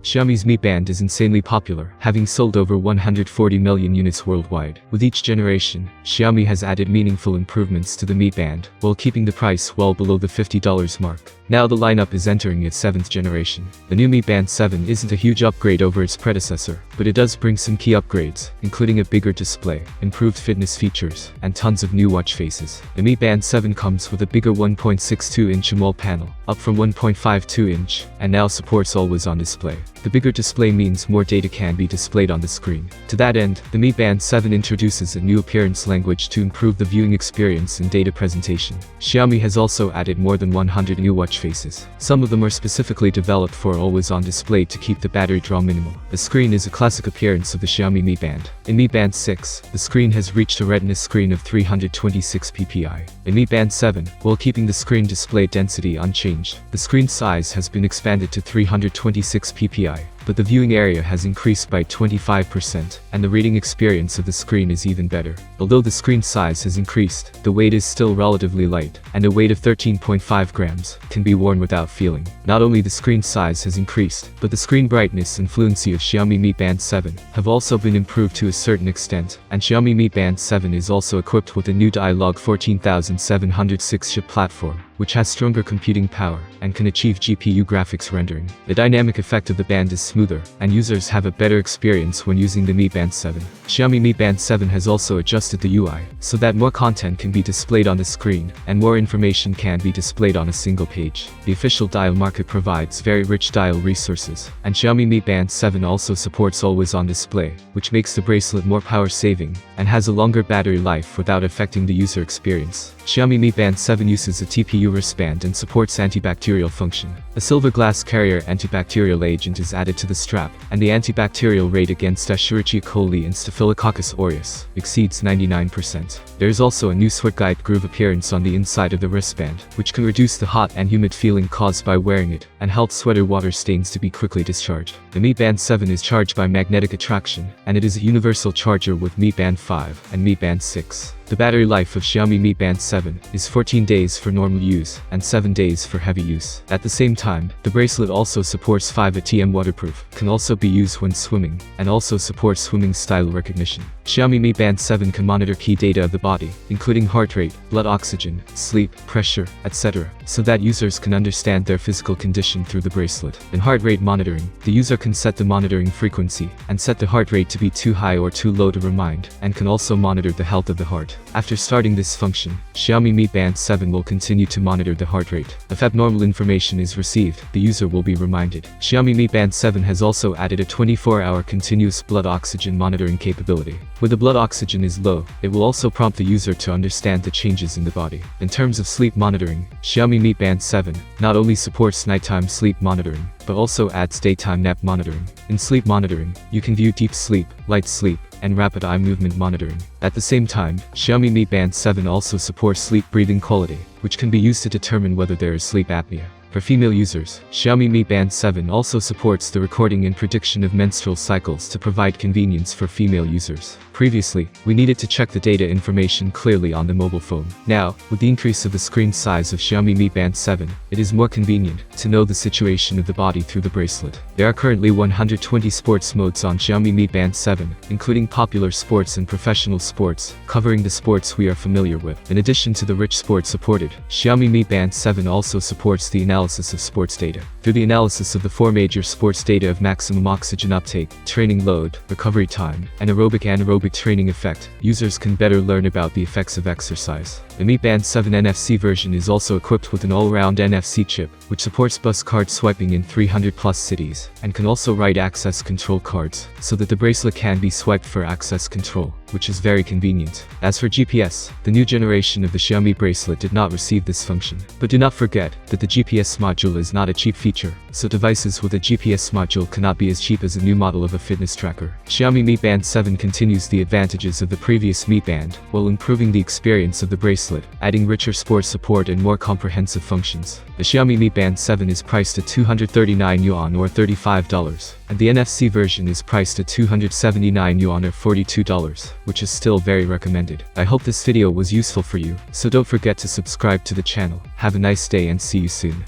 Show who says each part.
Speaker 1: Xiaomi's Mi Band is insanely popular, having sold over 140 million units worldwide. With each generation, Xiaomi has added meaningful improvements to the Mi Band, while keeping the price well below the $50 mark. Now the lineup is entering its 7th generation. The new Mi Band 7 isn't a huge upgrade over its predecessor, but it does bring some key upgrades, including a bigger display, improved fitness features, and tons of new watch faces. The Mi Band 7 comes with a bigger 1.62-inch AMOLED panel, up from 1.52-inch, and now supports always-on display. The bigger display means more data can be displayed on the screen. To that end, the Mi Band 7 introduces a new appearance language to improve the viewing experience and data presentation. Xiaomi has also added more than 100 new watch faces. Some of them are specifically developed for always-on display to keep the battery draw minimal. The screen is a classic appearance of the Xiaomi Mi Band. In Mi Band 6, the screen has reached a Retina screen of 326 ppi. In Mi Band 7, while keeping the screen display density unchanged, the screen size has been expanded to 326 ppi. But the viewing area has increased by 25%, and the reading experience of the screen is even better. Although the screen size has increased, the weight is still relatively light, and a weight of 13.5 grams can be worn without feeling. Not only the screen size has increased, but the screen brightness and fluency of Xiaomi Mi Band 7 have also been improved to a certain extent, and Xiaomi Mi Band 7 is also equipped with a new Dialog 14706 chip platform, which has stronger computing power and can achieve GPU graphics rendering. The dynamic effect of the band is smoother, and users have a better experience when using the Mi Band 7. Xiaomi Mi Band 7 has also adjusted the UI, so that more content can be displayed on the screen, and more information can be displayed on a single page. The official dial market provides very rich dial resources, and Xiaomi Mi Band 7 also supports always-on display, which makes the bracelet more power-saving, and has a longer battery life without affecting the user experience. Xiaomi Mi Band 7 uses a TPU wristband and supports antibacterial function. A silver glass carrier antibacterial agent is added to the strap, and the antibacterial rate against Escherichia coli and Staphylococcus aureus exceeds 99%. There is also a new sweat guide groove appearance on the inside of the wristband, which can reduce the hot and humid feeling caused by wearing it, and help sweater water stains to be quickly discharged. The Mi Band 7 is charged by magnetic attraction, and it is a universal charger with Mi Band 5 and Mi Band 6. The battery life of Xiaomi Mi Band 7 is 14 days for normal use and 7 days for heavy use. At the same time, the bracelet also supports 5 ATM waterproof, can also be used when swimming, and also supports swimming style recognition. Xiaomi Mi Band 7 can monitor key data of the body, including heart rate, blood oxygen, sleep, pressure, etc., so that users can understand their physical condition through the bracelet. In heart rate monitoring, the user can set the monitoring frequency and set the heart rate to be too high or too low to remind, and can also monitor the health of the heart. After starting this function, Xiaomi Mi Band 7 will continue to monitor the heart rate. If abnormal information is received, the user will be reminded. Xiaomi Mi Band 7 has also added a 24-hour continuous blood oxygen monitoring capability. When the blood oxygen is low, it will also prompt the user to understand the changes in the body. In terms of sleep monitoring, Xiaomi Mi Band 7 not only supports nighttime sleep monitoring, but also adds daytime nap monitoring. In sleep monitoring, you can view deep sleep, light sleep, and rapid eye movement monitoring. At the same time, Xiaomi Mi Band 7 also supports sleep breathing quality, which can be used to determine whether there is sleep apnea. For female users, Xiaomi Mi Band 7 also supports the recording and prediction of menstrual cycles to provide convenience for female users. Previously, we needed to check the data information clearly on the mobile phone. Now, with the increase of the screen size of Xiaomi Mi Band 7, it is more convenient to know the situation of the body through the bracelet. There are currently 120 sports modes on Xiaomi Mi Band 7, including popular sports and professional sports, covering the sports we are familiar with. In addition to the rich sports supported, Xiaomi Mi Band 7 also supports the analysis of sports data. Through the analysis of the 4 major sports data of maximum oxygen uptake, training load, recovery time, and aerobic training effect, users can better learn about the effects of exercise. The Mi Band 7 NFC version is also equipped with an all-round NFC chip, which supports bus card swiping in 300+ cities, and can also write access control cards, so that the bracelet can be swiped for access control, which is very convenient. As for GPS, the new generation of the Xiaomi bracelet did not receive this function. But do not forget that the GPS module is not a cheap feature, so devices with a GPS module cannot be as cheap as a new model of a fitness tracker. Xiaomi Mi Band 7 continues the advantages of the previous Mi Band, while improving the experience of the bracelet, adding richer sports support and more comprehensive functions. The Xiaomi Mi Band 7 is priced at 239 yuan or $35, and the NFC version is priced at 279 yuan or $42, which is still very recommended. I hope this video was useful for you, so don't forget to subscribe to the channel. Have a nice day and see you soon.